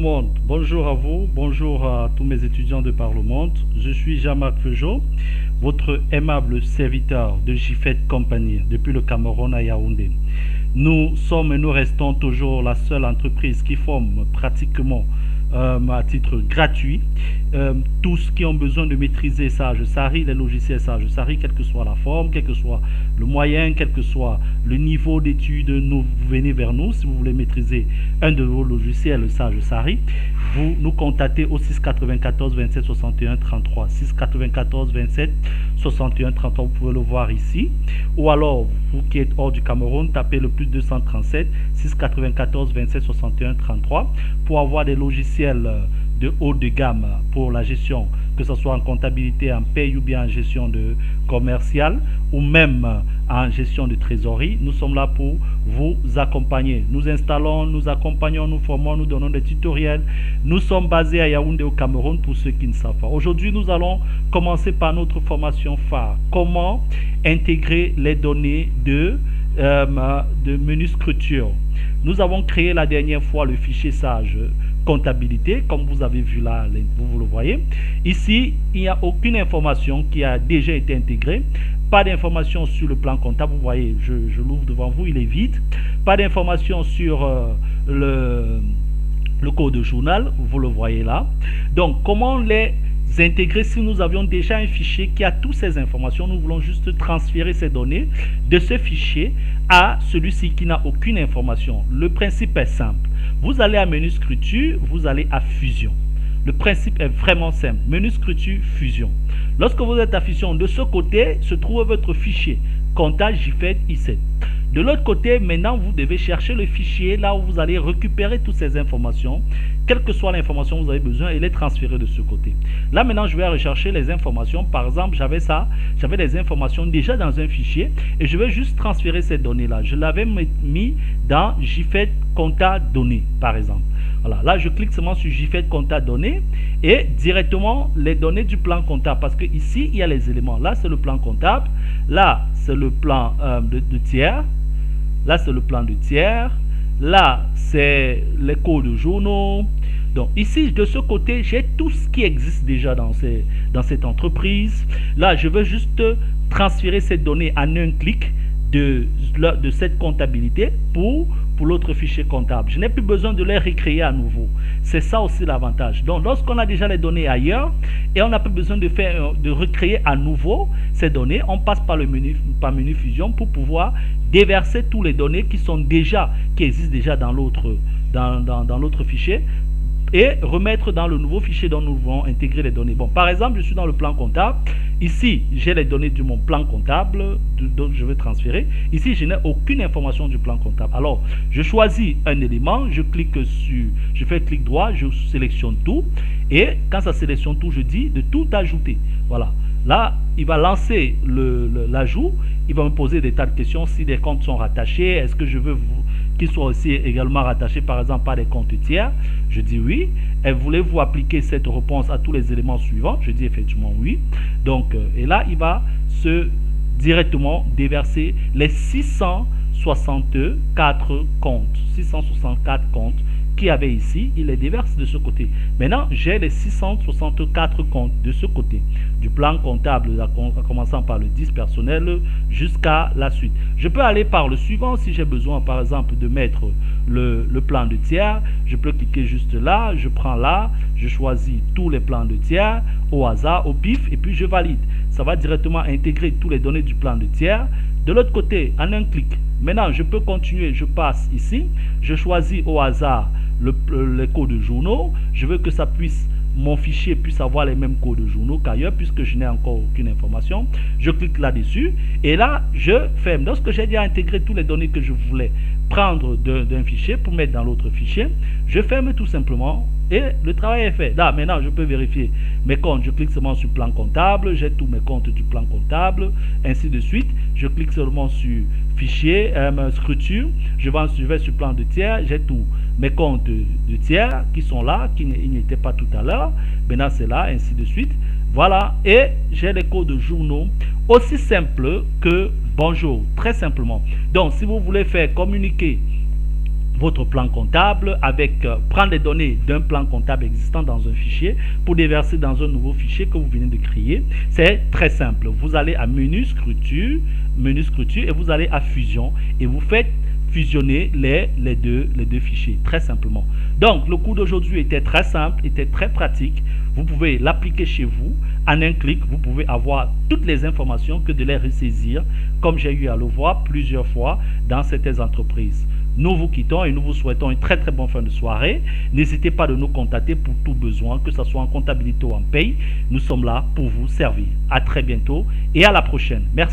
monde, bonjour à vous, bonjour à tous mes étudiants de par le monde. Je suis Jean-Marc Feugeot, votre aimable serviteur de JFET Compagnie depuis le Cameroun à Yaoundé. Nous sommes et nous restons toujours la seule entreprise qui forme pratiquement à titre gratuit tous qui ont besoin de maîtriser Sage Sari, les logiciels Sage Sari, quelle que soit la forme, quel que soit le moyen, quel que soit le niveau d'études, vous venez vers nous si vous voulez maîtriser un de vos logiciels Sage Sari. Vous nous contactez au 694 27 61 33. 694 27 61 33, vous pouvez le voir ici. Ou alors, vous qui êtes hors du Cameroun, tapez le plus 237 694 27 61 33 pour avoir des logiciels de haut de gamme pour la gestion, que ce soit en comptabilité, en paye ou bien en gestion de commerciale ou même en gestion de trésorerie. Nous sommes là pour vous accompagner. Nous installons, nous accompagnons, nous formons, nous donnons des tutoriels. Nous sommes basés à Yaoundé au Cameroun pour ceux qui ne savent pas. Aujourd'hui, nous allons commencer par notre formation phare. Comment intégrer les données de menu structure. Nous avons créé la dernière fois le fichier Sage comptabilité, comme vous avez vu là, vous le voyez. Ici, il n'y a aucune information qui a déjà été intégrée. Pas d'information sur le plan comptable, vous voyez, je l'ouvre devant vous, il est vide. Pas d'information sur le code journal, vous le voyez là. Donc, comment les intégrer si nous avions déjà un fichier qui a toutes ces informations? Nous voulons juste transférer ces données de ce fichier à celui-ci qui n'a aucune information. Le principe est simple. Vous allez à menu structure, vous allez à fusion. Le principe est vraiment simple. Menu structure, fusion. Lorsque vous êtes à fusion, de ce côté se trouve votre fichier comptable JFET I7. De l'autre côté, maintenant, vous devez chercher le fichier là où vous allez récupérer toutes ces informations, quelle que soit l'information que vous avez besoin, et les transférer de ce côté. Là, maintenant, je vais rechercher les informations. Par exemple, j'avais les informations déjà dans un fichier et je vais juste transférer ces données-là. Je l'avais mis dans JFET comptable données, par exemple. Voilà, là, je clique seulement sur JFET comptable données et directement les données du plan comptable, parce que ici, il y a les éléments. Là, c'est le plan comptable. Là, c'est le plan de tiers. Là, c'est le plan de tiers. Là, c'est les codes journaux. Donc, ici, de ce côté, j'ai tout ce qui existe déjà dans cette entreprise. Là, je veux juste transférer ces données en un clic de cette comptabilité pour l'autre fichier comptable. Je n'ai plus besoin de les recréer à nouveau. C'est ça aussi l'avantage. Donc, lorsqu'on a déjà les données ailleurs et on n'a pas besoin de recréer à nouveau ces données, on passe par le menu fusion pour pouvoir déverser toutes les données qui existent déjà dans l'autre fichier et remettre dans le nouveau fichier dont nous voulons intégrer les données. Bon, par exemple, je suis dans le plan comptable. Ici, j'ai les données de mon plan comptable dont je veux transférer. Ici, je n'ai aucune information du plan comptable. Alors, je choisis un élément, je fais clic droit, je sélectionne tout. Et quand ça sélectionne tout, je dis de tout ajouter. Voilà. Là, il va lancer l'ajout. Il va me poser des tas de questions. Si des comptes sont rattachés, est-ce que je veux qu'ils soient aussi également rattachés, par exemple, par des comptes tiers? Je dis oui. Et voulez-vous appliquer cette réponse à tous les éléments suivants? Je dis effectivement oui. Donc, et là, il va directement déverser les 664 comptes. 664 comptes qu'il y avait ici, il les déverse de ce côté. Maintenant, j'ai les 664 comptes de ce côté. Du plan comptable, en commençant par le 10 personnel jusqu'à la suite. Je peux aller par le suivant si j'ai besoin, par exemple, de mettre le plan de tiers. Je peux cliquer juste là, je prends là, je choisis tous les plans de tiers au hasard, au pif, et puis je valide. Ça va directement intégrer toutes les données du plan de tiers. De l'autre côté, en un clic, maintenant, je peux continuer. Je passe ici, je choisis au hasard les codes journaux. Je veux que mon fichier puisse avoir les mêmes codes journaux qu'ailleurs, puisque je n'ai encore aucune information. Je clique là-dessus et là, je ferme. Lorsque j'ai déjà intégré toutes les données que je voulais prendre d'un fichier pour mettre dans l'autre fichier, je ferme tout simplement et le travail est fait. Là, maintenant, je peux vérifier mes comptes. Je clique seulement sur plan comptable. J'ai tous mes comptes du plan comptable, ainsi de suite. Je clique seulement sur fichier, structure. Je vais sur plan de tiers. J'ai tous mes comptes de tiers qui sont là, qui n'étaient pas tout à l'heure. Maintenant, c'est là, ainsi de suite. Voilà. Et j'ai les codes journaux aussi simples que bonjour, très simplement. Donc, si vous voulez faire communiquer votre plan comptable avec prendre les données d'un plan comptable existant dans un fichier pour les verser dans un nouveau fichier que vous venez de créer. C'est très simple. Vous allez à menu scripture et vous allez à fusion et vous faites fusionner les deux fichiers, très simplement. Donc, le cours d'aujourd'hui était très simple, était très pratique. Vous pouvez l'appliquer chez vous. En un clic, vous pouvez avoir toutes les informations que de les ressaisir, comme j'ai eu à le voir plusieurs fois dans certaines entreprises. Nous vous quittons et nous vous souhaitons une très bonne fin de soirée. N'hésitez pas de nous contacter pour tout besoin, que ce soit en comptabilité ou en paye. Nous sommes là pour vous servir. À très bientôt et à la prochaine. Merci.